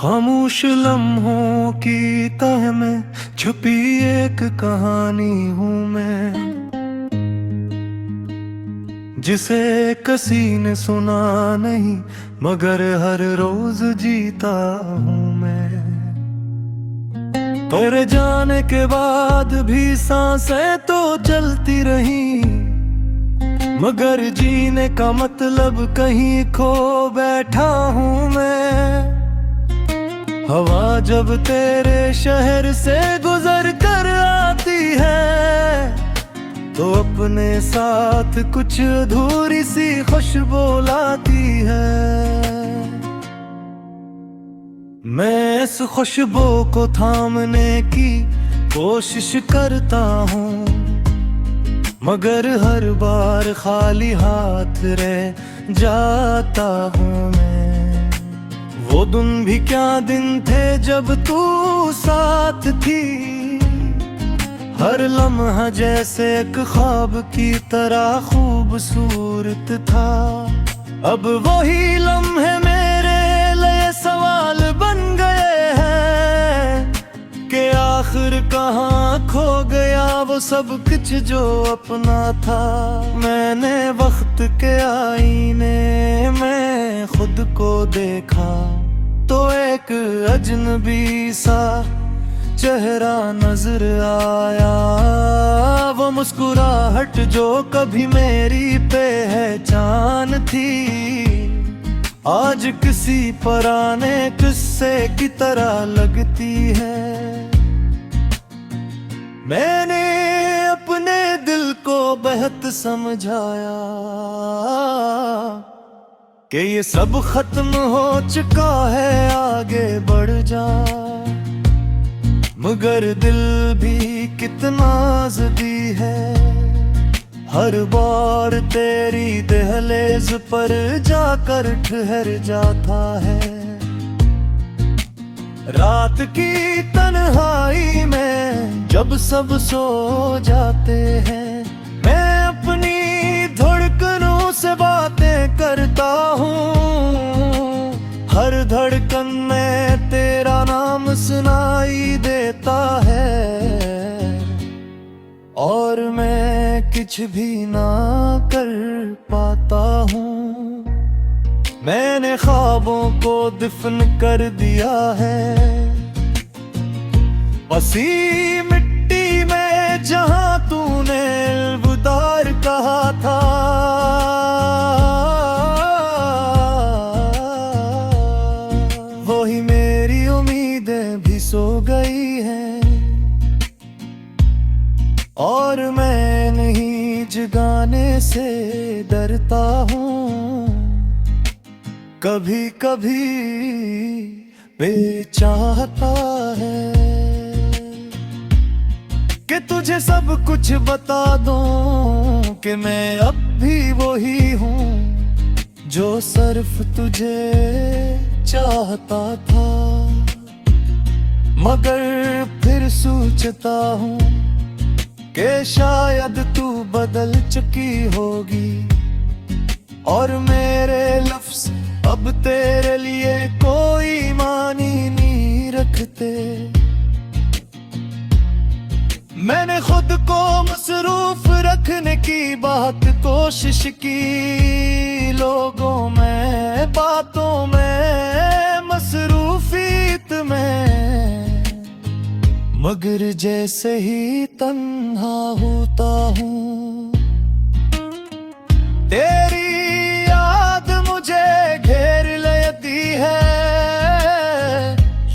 खामोश लम्हों की तह में छुपी एक कहानी हूँ मैं, जिसे किसी ने सुना नहीं मगर हर रोज जीता हूँ मैं। तेरे जाने के बाद भी सांसें तो चलती रही, मगर जीने का मतलब कहीं खो बैठा हूँ मैं। हवा जब तेरे शहर से गुजर कर आती है तो अपने साथ कुछ अधूरी सी खुशबू लाती है। मैं इस खुशबू को थामने की कोशिश करता हूँ, मगर हर बार खाली हाथ रह जाता हूँ मैं। वो दिन भी क्या दिन थे जब तू साथ थी, हर लम्हा जैसे एक ख्वाब की तरह खूबसूरत था। अब वही लम्हे मेरे लिए सवाल बन गए हैं कि आखिर कहाँ खो गया वो सब कुछ जो अपना था। मैंने वक्त के आईने में खुद को देखा तो एक अजनबी सा चेहरा नजर आया। वो मुस्कुराहट जो कभी मेरी पहचान थी, आज किसी पुराने किस्से की तरह लगती है। मैंने अपने दिल को बेहद समझाया कि ये सब खत्म हो चुका है, आगे बढ़ जा। मगर दिल भी कितना ज़िद्दी है, हर बार तेरी दहलीज पर जाकर ठहर जाता है। रात की तन्हाई में जब सब सो जाते हैं, मैं अपनी धड़कनों से बातें करता हूँ। हर धड़कन में तेरा नाम सुनाई देता है, और मैं कुछ भी ना कर पाता हूँ। मैंने ख्वाबों को दफन कर दिया है पसी मिट्टी में, जहाँ तूने अलविदार कहा था। वही मेरी उम्मीदें भी सो गई हैं, और मैं नहीं जगाने से डरता हूँ। कभी कभी बेचाहता है कि तुझे सब कुछ बता दूं कि मैं अब भी वही हूँ जो सिर्फ तुझे चाहता था। मगर फिर सोचता हूँ कि शायद तू बदल चुकी होगी, और मेरे लफ्ज़ अब तेरे लिए कोई मानी नहीं रखते। मैंने खुद को मसरूफ रखने की बहुत कोशिश की, लोगों में, बातों में, मसरूफियत में, मगर जैसे ही तन्हा होता हूँ, तेरी याद मुझे घेर लेती है।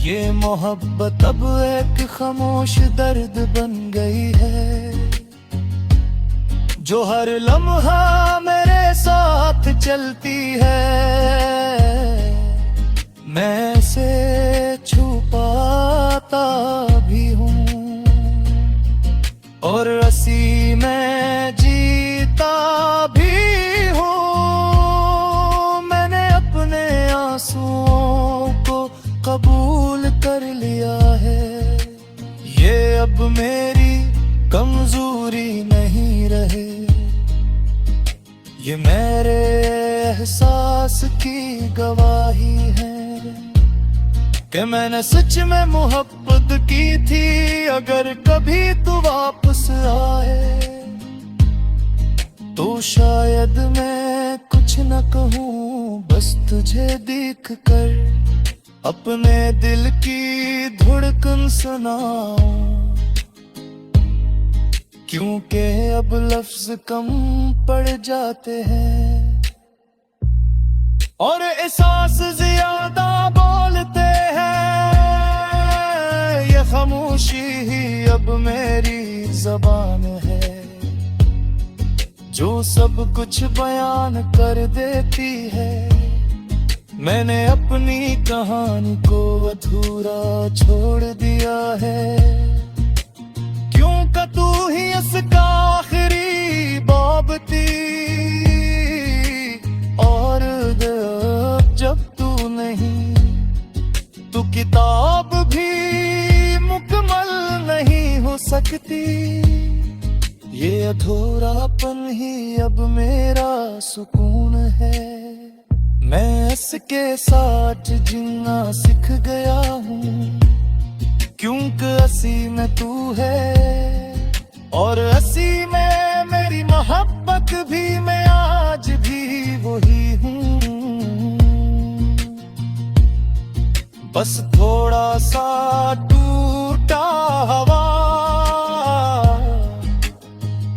ये मोहब्बत अब एक खामोश दर्द बन गई है, जो हर लम्हा मेरे साथ चलती है। मैं से छुपाता भी हूँ और हंसी में जीता भी हूँ। मैंने अपने आंसुओं को कबूल कर लिया है, ये अब मेरी कमजोरी नहीं रहे, ये मेरे एहसास की गवाही है। कि मैंने सच में मोहब्बत की थी। अगर कभी तू वापस आए तो शायद मैं कुछ न कहूँ, बस तुझे देख कर अपने दिल की धड़कन सुनाऊं। क्योंकि अब लफ्ज कम पड़ जाते हैं और एहसास ज्यादा बोलते हैं। ये खामोशी ही अब मेरी ज़बान है जो सब कुछ बयान कर देती है। मैंने अपनी कहानी को अधूरा छोड़ दिया है। क्यों का तू ही इसका आखिरी बाब थी और जब तू नहीं तो किताब भी मुकम्मल नहीं हो सकती। ये अधूरापन ही अब मेरा सुकून है। मैं इसके साथ जीना सीख गया हूँ क्योंकि असी में तू है और असी में मेरी मोहब्बत भी। मैं आज भी वही हूँ, बस थोड़ा सा टूटा हवा,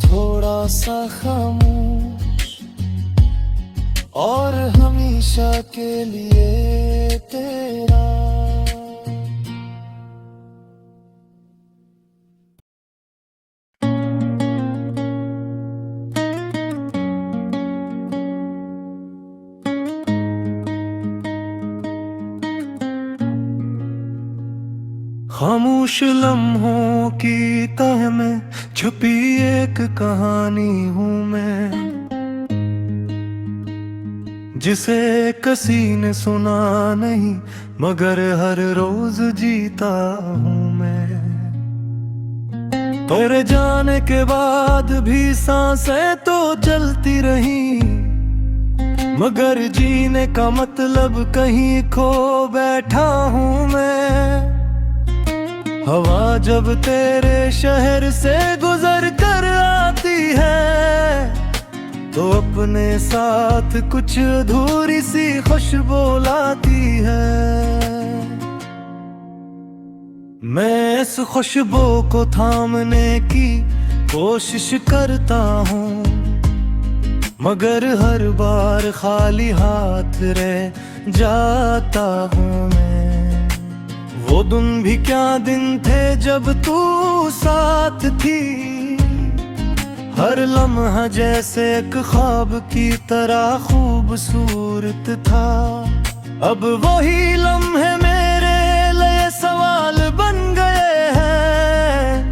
थोड़ा सा खामोश और हमेशा के लिए तेरा। खामोश लम्हों की तह में छुपी एक कहानी हूँ मैं, जिसे किसी ने सुना नहीं मगर हर रोज जीता हूँ मैं। तेरे जाने के बाद भी सांसें तो चलती रही मगर जीने का मतलब कहीं खो बैठा हूँ मैं। हवा जब तेरे शहर से गुजर कर आती है तो अपने साथ कुछ अधूरी सी खुशबू लाती है। मैं इस खुशबू को थामने की कोशिश करता हूँ मगर हर बार खाली हाथ रह जाता हूँ मैं। वो दिन भी क्या दिन थे जब तू साथ थी, हर लम्हा जैसे एक ख्वाब की तरह खूबसूरत था। अब वही लम्हे मेरे लिए सवाल बन गए हैं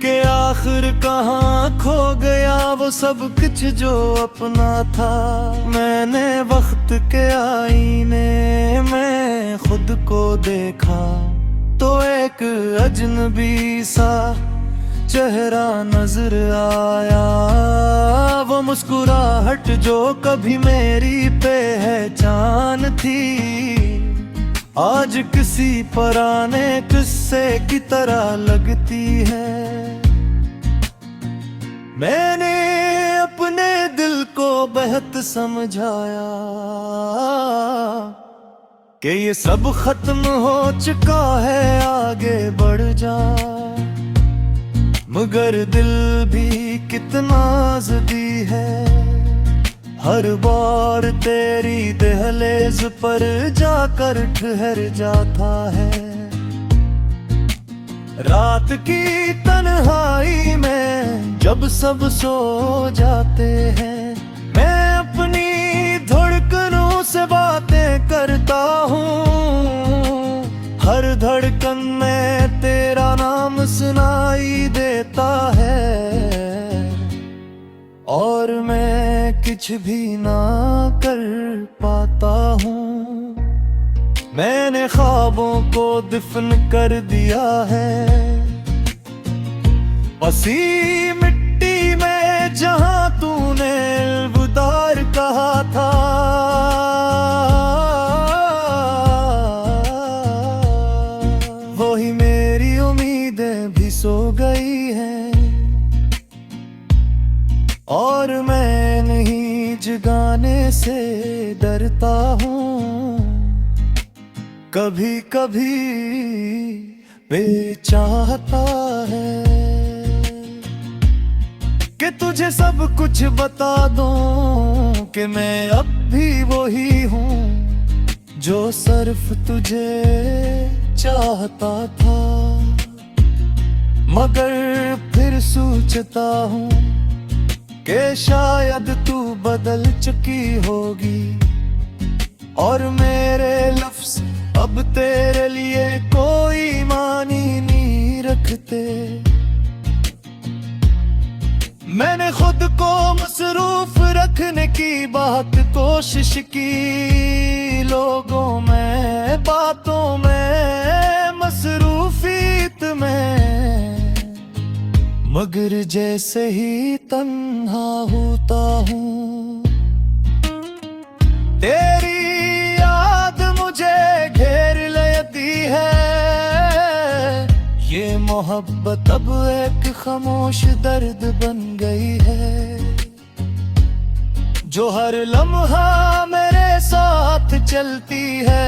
कि आखिर कहाँ खो गया वो सब कुछ जो अपना था। मैंने वक्त के आईने में खुद को देखा तो एक अजनबी सा चेहरा नजर आया। वो मुस्कुराहट जो कभी मेरी पहचान थी आज किसी पुराने किस्से की तरह लगती है। मैंने अपने दिल को बहुत समझाया कि ये सब खत्म हो चुका है आगे बढ़ जा, मगर दिल भी कितना ज़िद्दी है। हर बार तेरी दहलीज पर जाकर ठहर जाता है। रात की तन्हाई में जब सब सो जाते हैं मैं अपनी धड़कनों से बातें करता हूँ। हर धड़कन में तेरा नाम सुनाई देता है और मैं कुछ भी ना कर पाता हूँ। मैंने ख्वाबों को दफन कर दिया है पसी मिट्टी में जहाँ तूने अलविदार कहा था। जाने से डरता हूँ, कभी कभी बेचाहता है कि तुझे सब कुछ बता दूं कि मैं अब भी वही हूँ जो सिर्फ तुझे चाहता था। मगर फिर सोचता हूँ कि शायद तू बदल चुकी होगी और मेरे लफ्ज़ अब तेरे लिए कोई मानी नहीं रखते। मैंने खुद को मसरूफ रखने की बहुत कोशिश की, लोगों में, बातों में, मसरूफियत में, मगर जैसे ही तन्हा होता हूँ तेरी याद मुझे घेर लेती है। ये मोहब्बत अब एक खामोश दर्द बन गई है जो हर लम्हा मेरे साथ चलती है।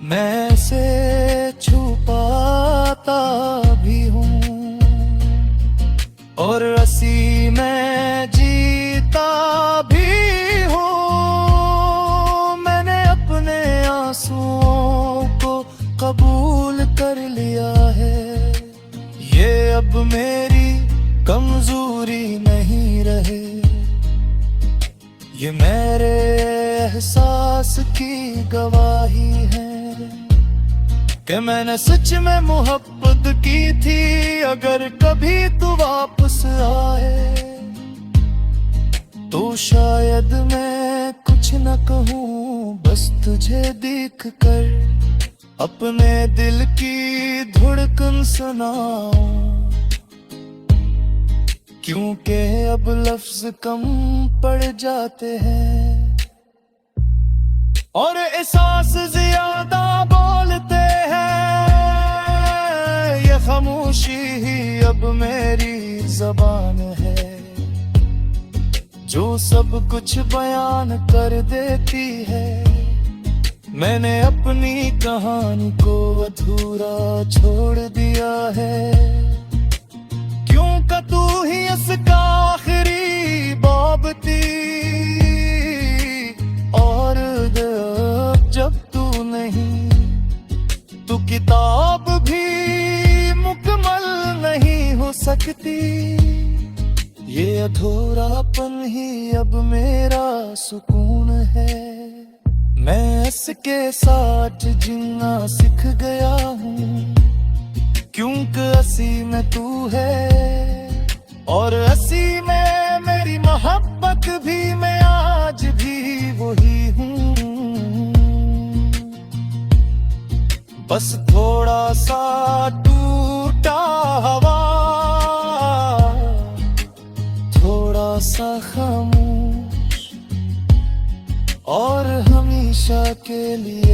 मैं से छुपाता भी हूँ और हंसी में जीता भी हूँ। मैंने अपने आंसुओं को कबूल कर लिया है, ये अब मेरी कमजोरी नहीं रहे, ये मेरे एहसास की गवाही है कि मैंने सच में मोहब्बत की थी। अगर कभी तू वापस आए तो शायद मैं कुछ न कहूँ, बस तुझे देख कर अपने दिल की धड़कन सुनाऊं, क्योंकि अब लफ्ज कम पड़ जाते हैं और एहसास ज्यादा बोलते हैं। ये खामोशी ही अब मेरी ज़बान है जो सब कुछ बयान कर देती है। मैंने अपनी कहानी को अधूरा छोड़ दिया है, क्यों का तू ही इसका आखिरी बाब थी और जब तू नहीं तो किताब भी मुकम्मल नहीं हो सकती। ये अधूरापन ही अब मेरा सुकून है। मैं इसके साथ जीना सीख गया हूँ, क्योंकि हंसी में तू है और हंसी में मेरी मोहब्बत भी। मैं आज भी वही हूँ, बस थोड़ा सा टूटा हवा, थोड़ा सा खामोश और हमेशा के लिए